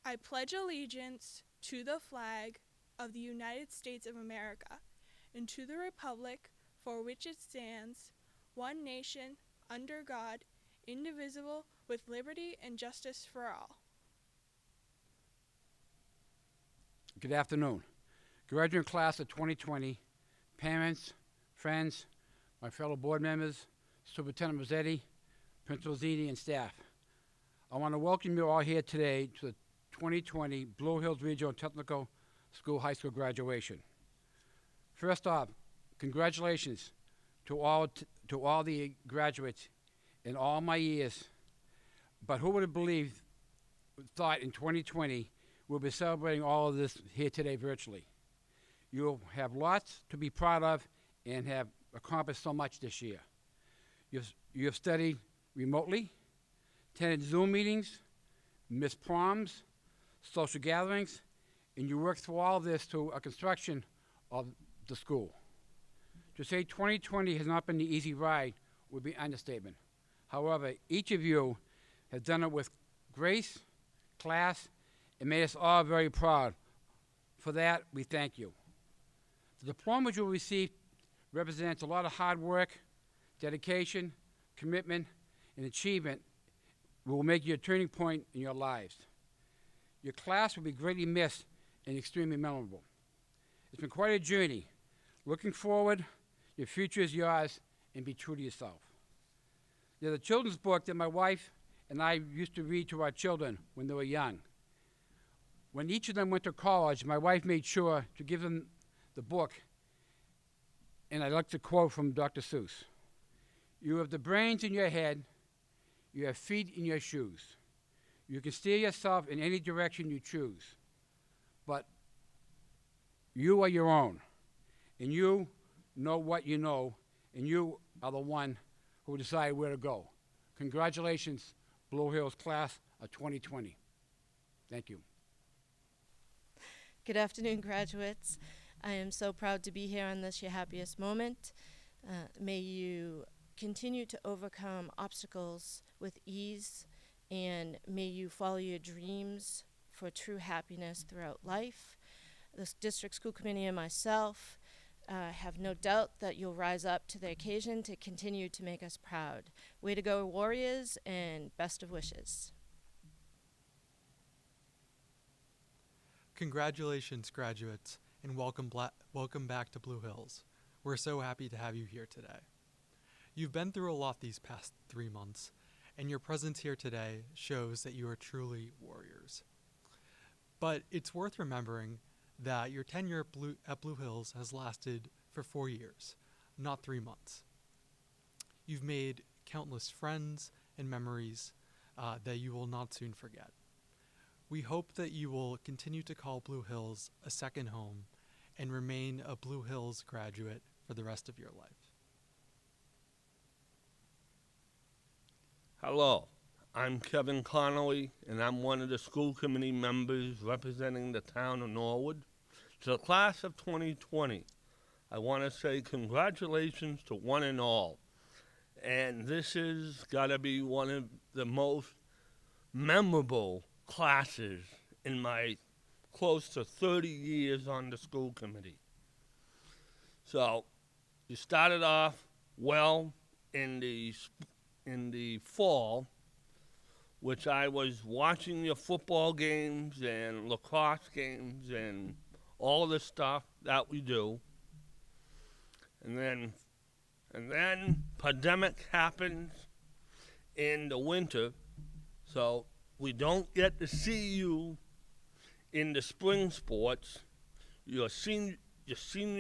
I pledge allegiance to the flag of the United States of America and to the republic for which it stands, one nation, under God, indivisible, with liberty and justice for all. Good afternoon. Graduate class of 2020, parents, friends, my fellow board members, Superintendent Rossetti, Principal Zini, and staff. I want to welcome you all here today to the 2020 Blue Hills Regional Technical School High School graduation. First off, congratulations to all the graduates in all my years. But who would have thought in 2020 we'll be celebrating all of this here today virtually. You'll have lots to be proud of and have accomplished so much this year. You have studied remotely, attended Zoom meetings, missed proms, social gatherings, and you worked through all of this to a construction of the school. To say 2020 has not been the easy ride would be an understatement. However, each of you has done it with grace, class, and made us all very proud. For that, we thank you. The diploma you will receive represents a lot of hard work, dedication, commitment, and achievement will make you a turning point in your lives. Your class will be greatly missed and extremely memorable. It's been quite a journey. Looking forward, your future is yours, and be true to yourself. There's a children's book that my wife and I used to read to our children when they were young. When each of them went to college, my wife made sure to give them the book, and I like to quote from Dr. Seuss. You have the brains in your head, you have feet in your shoes. You can steer yourself in any direction you choose, but you are your own, and you know what you know, and you are the one who decide where to go. Congratulations, Blue Hills class of 2020. Thank you. Good afternoon, graduates. I am so proud to be here on this your happiest moment. May you continue to overcome obstacles with ease, and may you follow your dreams for true happiness throughout life. The district school committee and myself have no doubt that you'll rise up to the occasion to continue to make us proud. Way to go, Warriors, and best of wishes. Congratulations, graduates, and welcome back to Blue Hills. We're so happy to have you here today. You've been through a lot these past 3 months, and your presence here today shows that you are truly warriors. But it's worth remembering that your tenure at Blue Hills has lasted for 4 years, not 3 months. You've made countless friends and memories that you will not soon forget. We hope that you will continue to call Blue Hills a second home and remain a Blue Hills graduate for the rest of your life. Hello, I'm Kevin Connolly, and I'm one of the school committee members representing the town of Norwood. To the class of 2020, I want to say congratulations to one and all. And this has got to be one of the most memorable classes in my close to 30 years on the school committee. So you started off well in the fall, which I was watching your football games and lacrosse games and all the stuff that we do. And then pandemic happens in the winter, so we don't get to see you in the spring sports. Your senior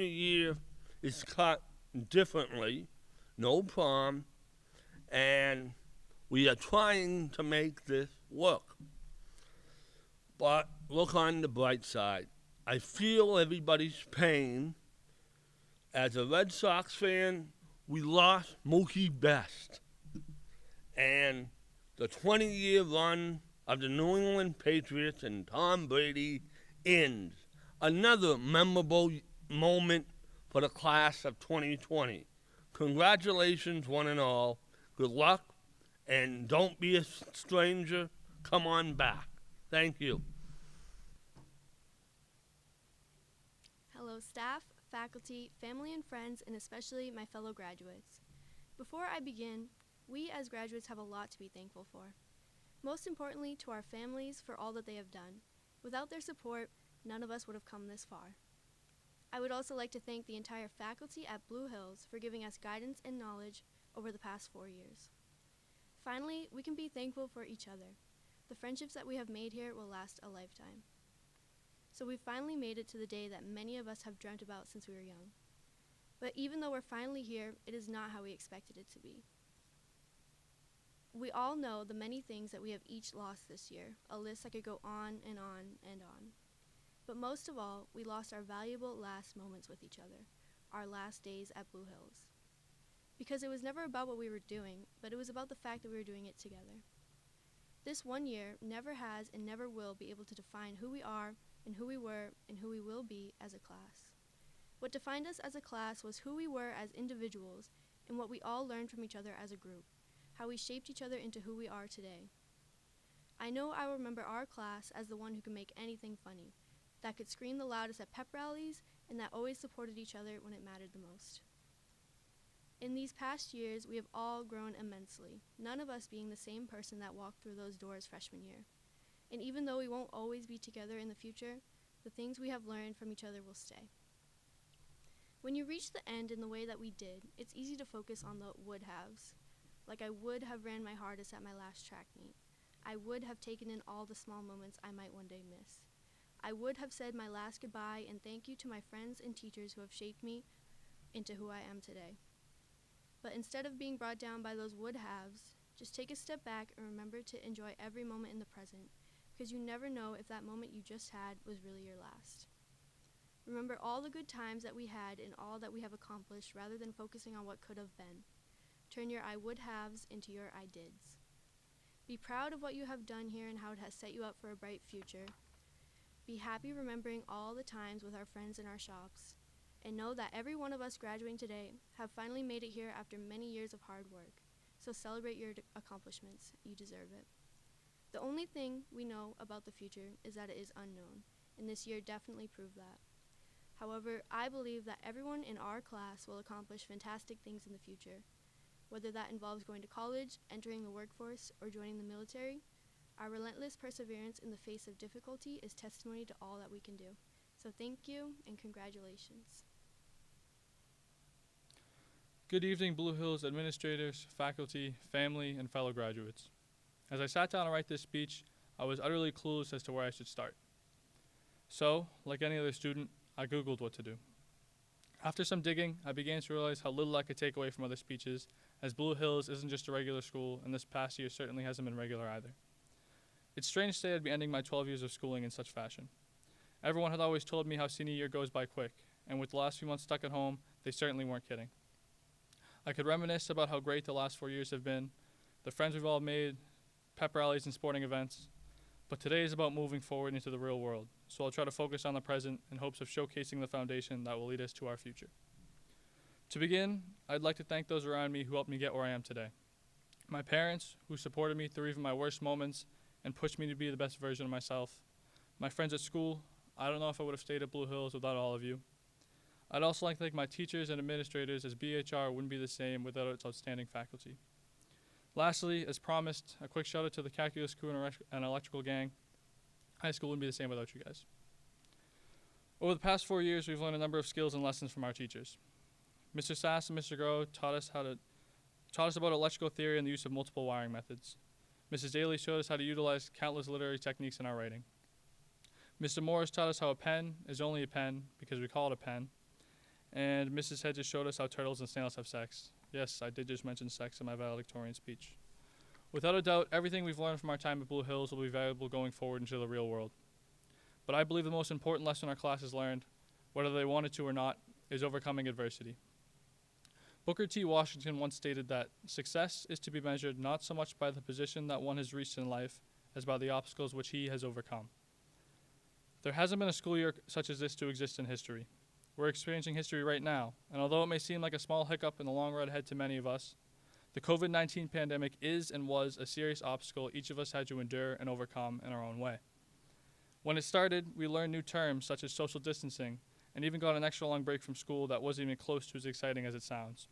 year is cut differently, no prom, and we are trying to make this work. But look on the bright side. I feel everybody's pain. As a Red Sox fan, we lost Mookie Betts. And the 20-year run of the New England Patriots and Tom Brady ends. Another memorable moment for the class of 2020. Congratulations, one and all. Good luck, and don't be a stranger. Come on back. Thank you. fellow staff, faculty, family and friends, and especially my fellow graduates. Before I begin, we as graduates have a lot to be thankful for. Most importantly, to our families for all that they have done. Without their support, none of us would have come this far. I would also like to thank the entire faculty at Blue Hills for giving us guidance and knowledge over the past 4 years. Finally, we can be thankful for each other. The friendships that we have made here will last a lifetime. So we finally made it to the day that many of us have dreamt about since we were young. But even though we're finally here, it is not how we expected it to be. We all know the many things that we have each lost this year, a list that could go on and on and on. But most of all, we lost our valuable last moments with each other, our last days at Blue Hills. Because it was never about what we were doing, but it was about the fact that we were doing it together. This 1 year never has and never will be able to define who we are and who we were and who we will be as a class. What defined us as a class was who we were as individuals and what we all learned from each other as a group, how we shaped each other into who we are today. I know I will remember our class as the one who could make anything funny, that could scream the loudest at pep rallies, and that always supported each other when it mattered the most. In these past years, we have all grown immensely, none of us being the same person that walked through those doors freshman year. And even though we won't always be together in the future, the things we have learned from each other will stay. When you reach the end in the way that we did, it's easy to focus on the would-haves. Like I would have ran my hardest at my last track meet. I would have taken in all the small moments I might one day miss. I would have said my last goodbye and thank you to my friends and teachers who have shaped me into who I am today. But instead of being brought down by those would-haves, just take a step back and remember to enjoy every moment in the present, because you never know if that moment you just had was really your last. Remember all the good times that we had and all that we have accomplished rather than focusing on what could have been. Turn your I would-haves into your I dids. Be proud of what you have done here and how it has set you up for a bright future. Be happy remembering all the times with our friends in our shops. And know that every one of us graduating today have finally made it here after many years of hard work. So celebrate your accomplishments. You deserve it. The only thing we know about the future is that it is unknown, and this year definitely proved that. However, I believe that everyone in our class will accomplish fantastic things in the future. Whether that involves going to college, entering the workforce, or joining the military, our relentless perseverance in the face of difficulty is testimony to all that we can do. So thank you and congratulations. Good evening, Blue Hills administrators, faculty, family, and fellow graduates. As I sat down to write this speech, I was utterly clueless as to where I should start. So, like any other student, I Googled what to do. After some digging, I began to realize how little I could take away from other speeches, as Blue Hills isn't just a regular school, and this past year certainly hasn't been regular either. It's strange to say I'd be ending my 12 years of schooling in such fashion. Everyone had always told me how senior year goes by quick, and with the last few months stuck at home, they certainly weren't kidding. I could reminisce about how great the last 4 years have been, the friends we've all made, pep rallies and sporting events, but today is about moving forward into the real world, so I'll try to focus on the present in hopes of showcasing the foundation that will lead us to our future. To begin, I'd like to thank those around me who helped me get where I am today. My parents, who supported me through even my worst moments and pushed me to be the best version of myself. My friends at school, I don't know if I would have stayed at Blue Hills without all of you. I'd also like to thank my teachers and administrators, as BHR wouldn't be the same without its outstanding faculty. Lastly, as promised, a quick shout out to the calculus crew and electrical gang. High school wouldn't be the same without you guys. Over the past 4 years, we've learned a number of skills and lessons from our teachers. Mr. Sass and Mr. Groh taught us about electrical theory and the use of multiple wiring methods. Mrs. Daly showed us how to utilize countless literary techniques in our writing. Mr. Morris taught us how a pen is only a pen because we call it a pen. And Mrs. Hedges showed us how turtles and snails have sex. Yes, I did just mention sex in my valedictorian speech. Without a doubt, everything we've learned from our time at Blue Hills will be valuable going forward into the real world. But I believe the most important lesson our class has learned, whether they wanted to or not, is overcoming adversity. Booker T. Washington once stated that success is to be measured not so much by the position that one has reached in life as by the obstacles which he has overcome. There hasn't been a school year such as this to exist in history. We're experiencing history right now, and although it may seem like a small hiccup in the long road ahead to many of us, the COVID-19 pandemic is and was a serious obstacle each of us had to endure and overcome in our own way. When it started, we learned new terms such as social distancing and even got an extra long break from school that wasn't even close to as exciting as it sounds.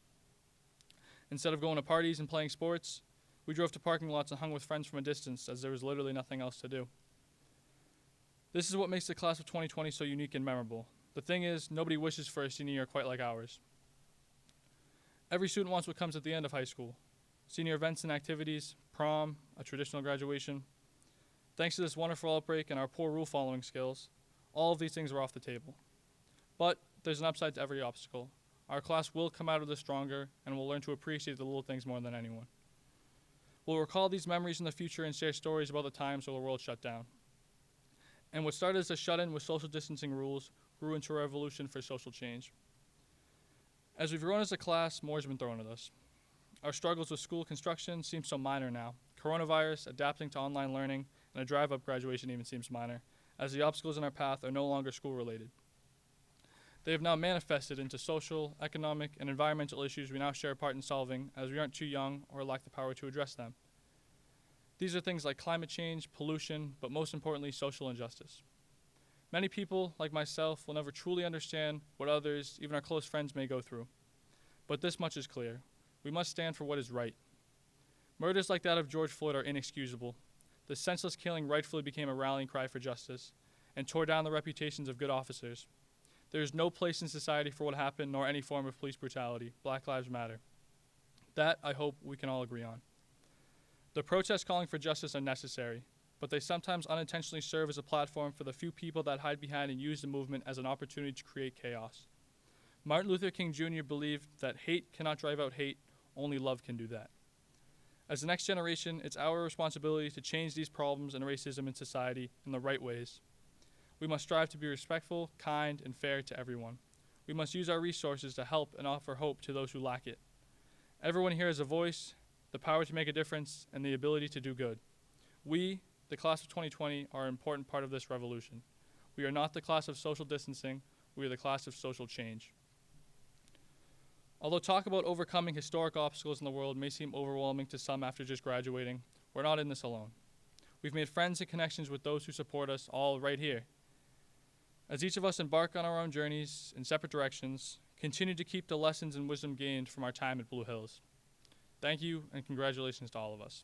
Instead of going to parties and playing sports, we drove to parking lots and hung with friends from a distance as there was literally nothing else to do. This is what makes the class of 2020 so unique and memorable. The thing is, nobody wishes for a senior year quite like ours. Every student wants what comes at the end of high school: senior events and activities, prom, a traditional graduation. Thanks to this wonderful outbreak and our poor rule following skills, all of these things are off the table. But there's an upside to every obstacle. Our class will come out of this stronger and will learn to appreciate the little things more than anyone. We'll recall these memories in the future and share stories about the times when the world shut down. And what started as a shut-in with social distancing rules grew into a revolution for social change. As we've grown as a class, more has been thrown at us. Our struggles with school construction seem so minor now. Coronavirus, adapting to online learning, and a drive-up graduation even seems minor, as the obstacles in our path are no longer school-related. They have now manifested into social, economic, and environmental issues we now share a part in solving, as we aren't too young or lack the power to address them. These are things like climate change, pollution, but most importantly, social injustice. Many people, like myself, will never truly understand what others, even our close friends, may go through. But this much is clear: we must stand for what is right. Murders like that of George Floyd are inexcusable. The senseless killing rightfully became a rallying cry for justice and tore down the reputations of good officers. There is no place in society for what happened, nor any form of police brutality. Black Lives Matter. That, I hope, we can all agree on. The protests calling for justice are necessary, but they sometimes unintentionally serve as a platform for the few people that hide behind and use the movement as an opportunity to create chaos. Martin Luther King Jr. believed that hate cannot drive out hate, only love can do that. As the next generation, it's our responsibility to change these problems and racism in society in the right ways. We must strive to be respectful, kind, and fair to everyone. We must use our resources to help and offer hope to those who lack it. Everyone here has a voice, the power to make a difference, and the ability to do good. We, the class of 2020, are an important part of this revolution. We are not the class of social distancing, we are the class of social change. Although talk about overcoming historic obstacles in the world may seem overwhelming to some after just graduating, we're not in this alone. We've made friends and connections with those who support us all right here. As each of us embark on our own journeys in separate directions, continue to keep the lessons and wisdom gained from our time at Blue Hills. Thank you, and congratulations to all of us.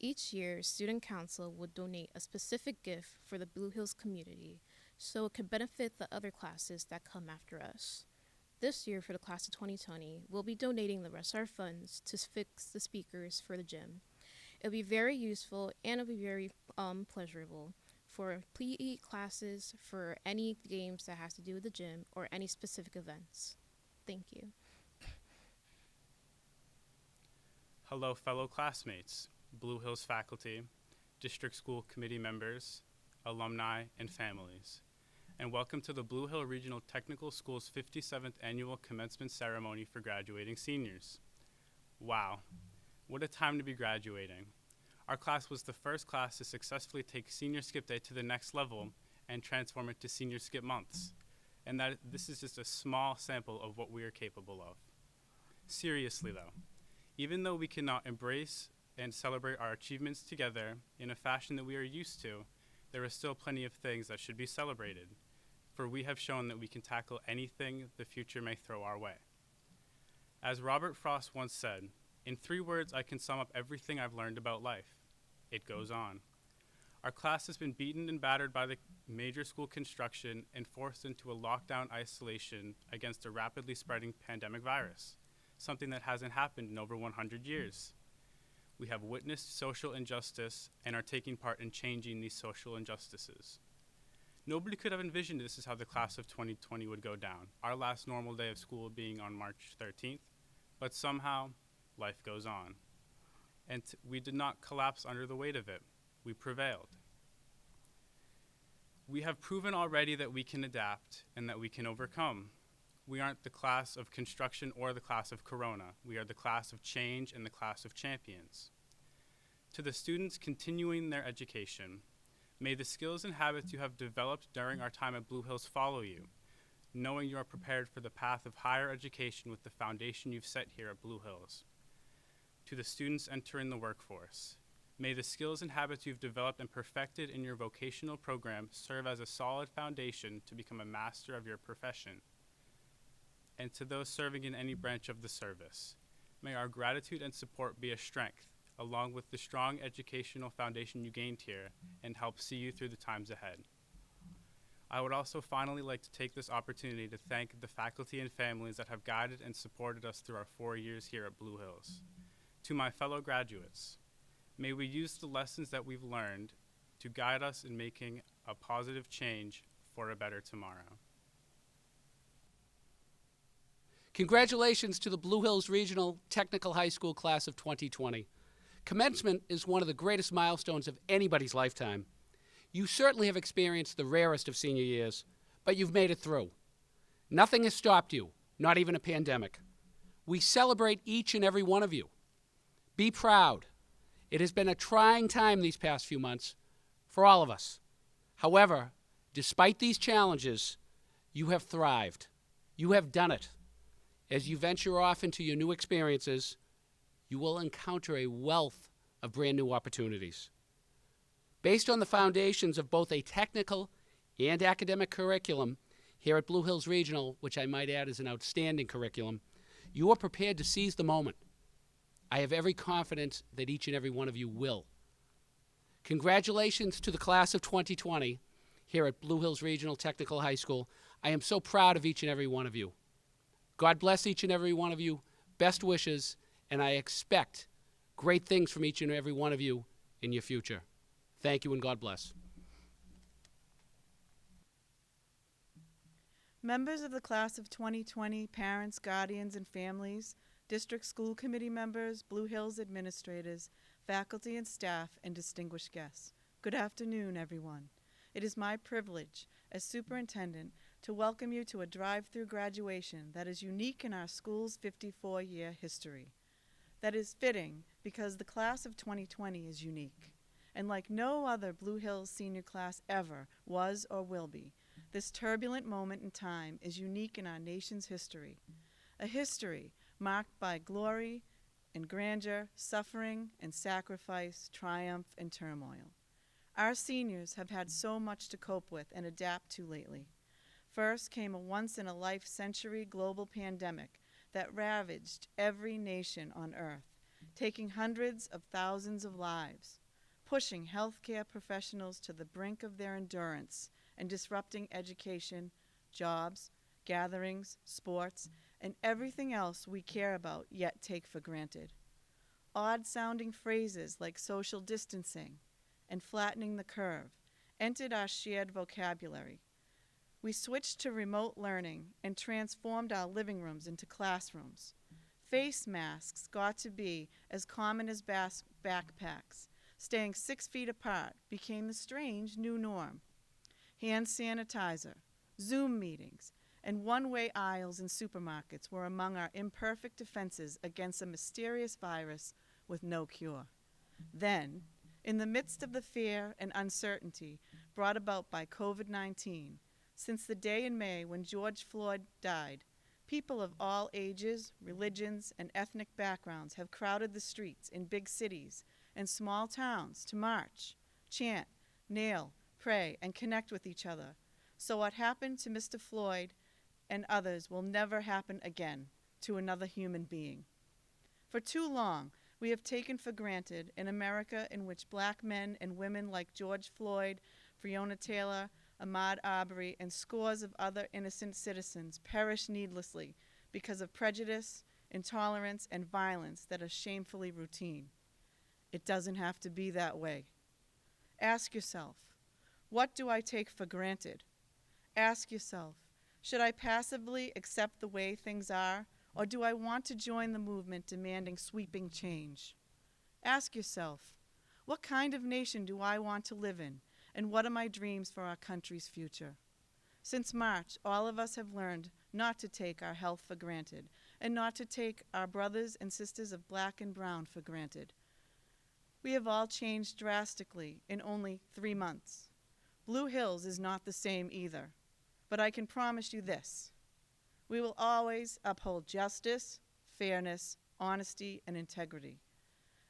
Each year, Student Council would donate a specific gift for the Blue Hills community so it could benefit the other classes that come after us. This year, for the class of 2020, we'll be donating the rest of our funds to fix the speakers for the gym. It'll be very useful and it'll be very pleasurable for PE classes, for any games that has to do with the gym, or any specific events. Thank you. Hello, fellow classmates, Blue Hills faculty, district school committee members, alumni, and families, and welcome to the Blue Hill Regional Technical School's 57th annual commencement ceremony for graduating seniors. Wow, what a time to be graduating. Our class was the first class to successfully take Senior Skip Day to the next level and transform it to Senior Skip Months, and that this is just a small sample of what we are capable of. Seriously though, even though we cannot embrace and celebrate our achievements together in a fashion that we are used to, there are still plenty of things that should be celebrated, for we have shown that we can tackle anything the future may throw our way. As Robert Frost once said, in 3 words I can sum up everything I've learned about life. It goes on. Our class has been beaten and battered by the major school construction and forced into a lockdown isolation against a rapidly spreading pandemic virus, something that hasn't happened in over 100 years. We have witnessed social injustice and are taking part in changing these social injustices. Nobody could have envisioned this is how the class of 2020 would go down, our last normal day of school being on March 13th, but somehow life goes on. And we did not collapse under the weight of it. We prevailed. We have proven already that we can adapt and that we can overcome. We aren't the class of construction or the class of corona. We are the class of change and the class of champions. To the students continuing their education, may the skills and habits you have developed during our time at Blue Hills follow you, knowing you are prepared for the path of higher education with the foundation you've set here at Blue Hills. To the students entering the workforce, May the skills and habits you've developed and perfected in your vocational program serve as a solid foundation to become a master of your profession. And to those serving in any branch of the service, may our gratitude and support be a strength, along with the strong educational foundation you gained here, and help see you through the times ahead. I would also finally like to take this opportunity to thank the faculty and families that have guided and supported us through our 4 years here at Blue Hills. To my fellow graduates, may we use the lessons that we've learned to guide us in making a positive change for a better tomorrow. Congratulations to the Blue Hills Regional Technical High School class of 2020. Commencement is one of the greatest milestones of anybody's lifetime. You certainly have experienced the rarest of senior years, but you've made it through. Nothing has stopped you, not even a pandemic. We celebrate each and every one of you. Be proud. It has been a trying time these past few months for all of us. However, despite these challenges, you have thrived. You have done it. As you venture off into your new experiences, you will encounter a wealth of brand new opportunities. Based on the foundations of both a technical and academic curriculum here at Blue Hills Regional, which I might add is an outstanding curriculum, you are prepared to seize the moment. I have every confidence that each and every one of you will. Congratulations to the class of 2020 here at Blue Hills Regional Technical High School. I am so proud of each and every one of you. God bless each and every one of you. Best wishes, and I expect great things from each and every one of you in your future. Thank you and God bless. Members of the class of 2020, parents, guardians, and families, district school committee members, Blue Hills administrators, faculty and staff, and distinguished guests. Good afternoon, everyone. It is my privilege as superintendent to welcome you to a drive-through graduation that is unique in our school's 54-year history. That is fitting because the class of 2020 is unique. And like no other Blue Hills senior class ever was or will be, this turbulent moment in time is unique in our nation's history. A history marked by glory and grandeur, suffering and sacrifice, triumph and turmoil. Our seniors have had so much to cope with and adapt to lately. First came a once-in-a-life-century global pandemic that ravaged every nation on earth, taking hundreds of thousands of lives, pushing healthcare professionals to the brink of their endurance and disrupting education, jobs, gatherings, sports, and everything else we care about yet take for granted. Odd-sounding phrases like social distancing and flattening the curve entered our shared vocabulary. We switched to remote learning and transformed our living rooms into classrooms. Face masks got to be as common as backpacks. Staying 6 feet apart became the strange new norm. Hand sanitizer, Zoom meetings, and one-way aisles in supermarkets were among our imperfect defenses against a mysterious virus with no cure. Then, in the midst of the fear and uncertainty brought about by COVID-19, since the day in May when George Floyd died, people of all ages, religions, and ethnic backgrounds have crowded the streets in big cities and small towns to march, chant, kneel, pray, and connect with each other. So what happened to Mr. Floyd and others will never happen again to another human being. For too long, we have taken for granted an America in which black men and women like George Floyd, Breonna Taylor, Ahmaud Arbery, and scores of other innocent citizens perish needlessly because of prejudice, intolerance, and violence that are shamefully routine. It doesn't have to be that way. Ask yourself, what do I take for granted? Ask yourself, should I passively accept the way things are, or do I want to join the movement demanding sweeping change? Ask yourself, what kind of nation do I want to live in, and what are my dreams for our country's future? Since March, all of us have learned not to take our health for granted, and not to take our brothers and sisters of black and brown for granted. We have all changed drastically in only 3 months. Blue Hills is not the same either, but I can promise you this. We will always uphold justice, fairness, honesty, and integrity.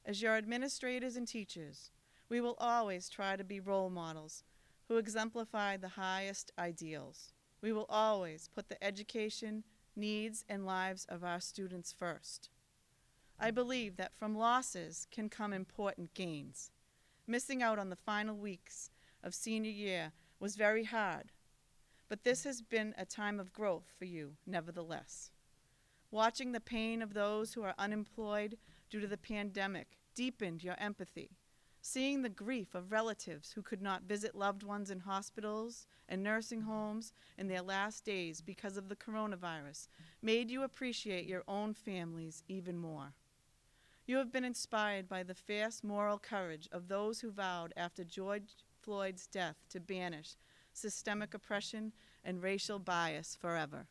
As your administrators and teachers, we will always try to be role models who exemplify the highest ideals. We will always put the education, needs, and lives of our students first. I believe that from losses can come important gains. Missing out on the final weeks of senior year was very hard, but this has been a time of growth for you, nevertheless. Watching the pain of those who are unemployed due to the pandemic deepened your empathy. Seeing the grief of relatives who could not visit loved ones in hospitals and nursing homes in their last days because of the coronavirus made you appreciate your own families even more. You have been inspired by the fierce moral courage of those who vowed after George Floyd's death to banish systemic oppression and racial bias forever.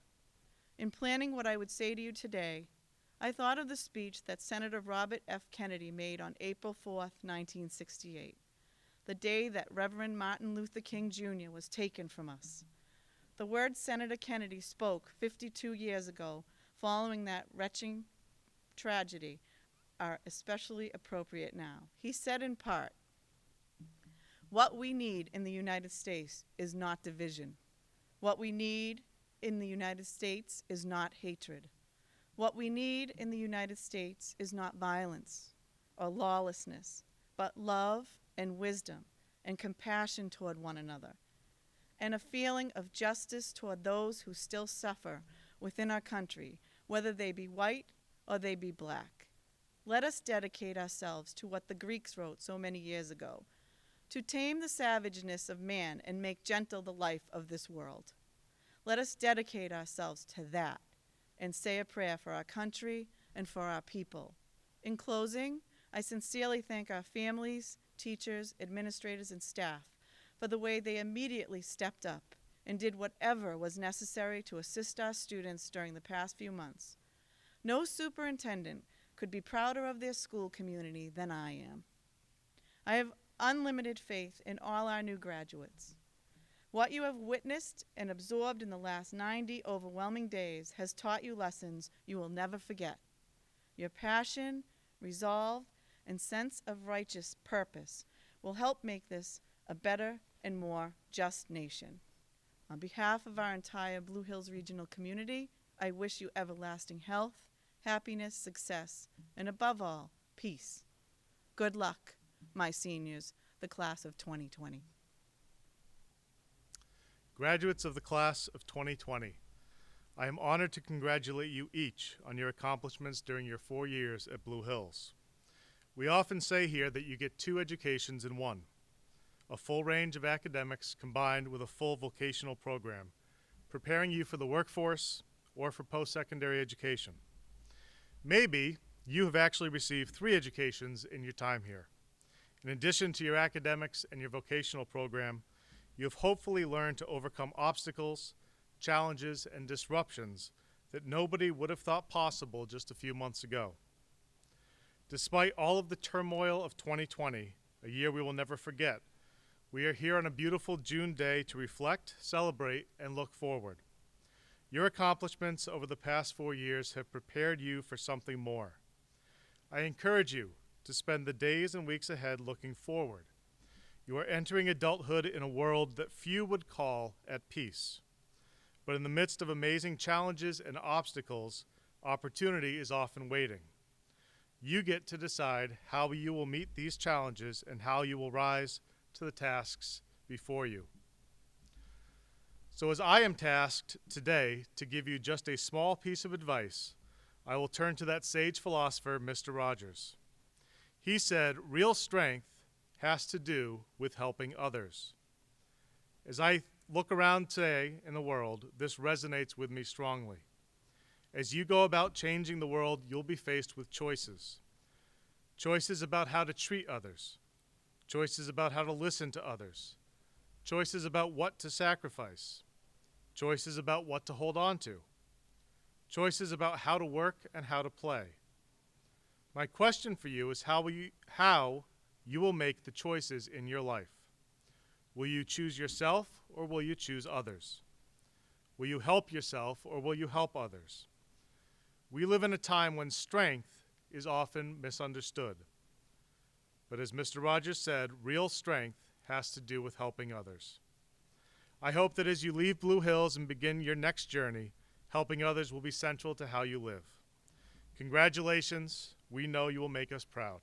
In planning what I would say to you today, I thought of the speech that Senator Robert F. Kennedy made on April 4th, 1968, the day that Reverend Martin Luther King Jr. was taken from us. The words Senator Kennedy spoke 52 years ago, following that wrenching tragedy, are especially appropriate now. He said in part, "What we need in the United States is not division. What we need in the United States is not hatred. What we need in the United States is not violence or lawlessness, but love and wisdom and compassion toward one another, and a feeling of justice toward those who still suffer within our country, whether they be white or they be black. Let us dedicate ourselves to what the Greeks wrote so many years ago, to tame the savageness of man and make gentle the life of this world. Let us dedicate ourselves to that and say a prayer for our country and for our people. In closing, I sincerely thank our families, teachers, administrators, and staff for the way they immediately stepped up and did whatever was necessary to assist our students during the past few months. No superintendent could be prouder of their school community than I am. I have unlimited faith in all our new graduates. What you have witnessed and absorbed in the last 90 overwhelming days has taught you lessons you will never forget. Your passion, resolve, and sense of righteous purpose will help make this a better and more just nation. On behalf of our entire Blue Hills Regional community, I wish you everlasting health, happiness, success, and above all, peace. Good luck, my seniors, the class of 2020. Graduates of the class of 2020, I am honored to congratulate you each on your accomplishments during your 4 years at Blue Hills. We often say here that you get 2 educations in one, a full range of academics combined with a full vocational program, preparing you for the workforce or for post-secondary education. Maybe you have actually received 3 educations in your time here. In addition to your academics and your vocational program, you have hopefully learned to overcome obstacles, challenges, and disruptions that nobody would have thought possible just a few months ago. Despite all of the turmoil of 2020, a year we will never forget, we are here on a beautiful June day to reflect, celebrate, and look forward. Your accomplishments over the past 4 years have prepared you for something more. I encourage you to spend the days and weeks ahead looking forward. You are entering adulthood in a world that few would call at peace. But in the midst of amazing challenges and obstacles, opportunity is often waiting. You get to decide how you will meet these challenges and how you will rise to the tasks before you. So as I am tasked today to give you just a small piece of advice, I will turn to that sage philosopher, Mr. Rogers. He said, real strength has to do with helping others. As I look around today in the world, this resonates with me strongly. As you go about changing the world, you'll be faced with choices. Choices about how to treat others. Choices about how to listen to others. Choices about what to sacrifice. Choices about what to hold on to. Choices about how to work and how to play. My question for you is how you will make the choices in your life. Will you choose yourself or will you choose others? Will you help yourself or will you help others? We live in a time when strength is often misunderstood. But as Mr. Rogers said, real strength has to do with helping others. I hope that as you leave Blue Hills and begin your next journey, helping others will be central to how you live. Congratulations. We know you will make us proud.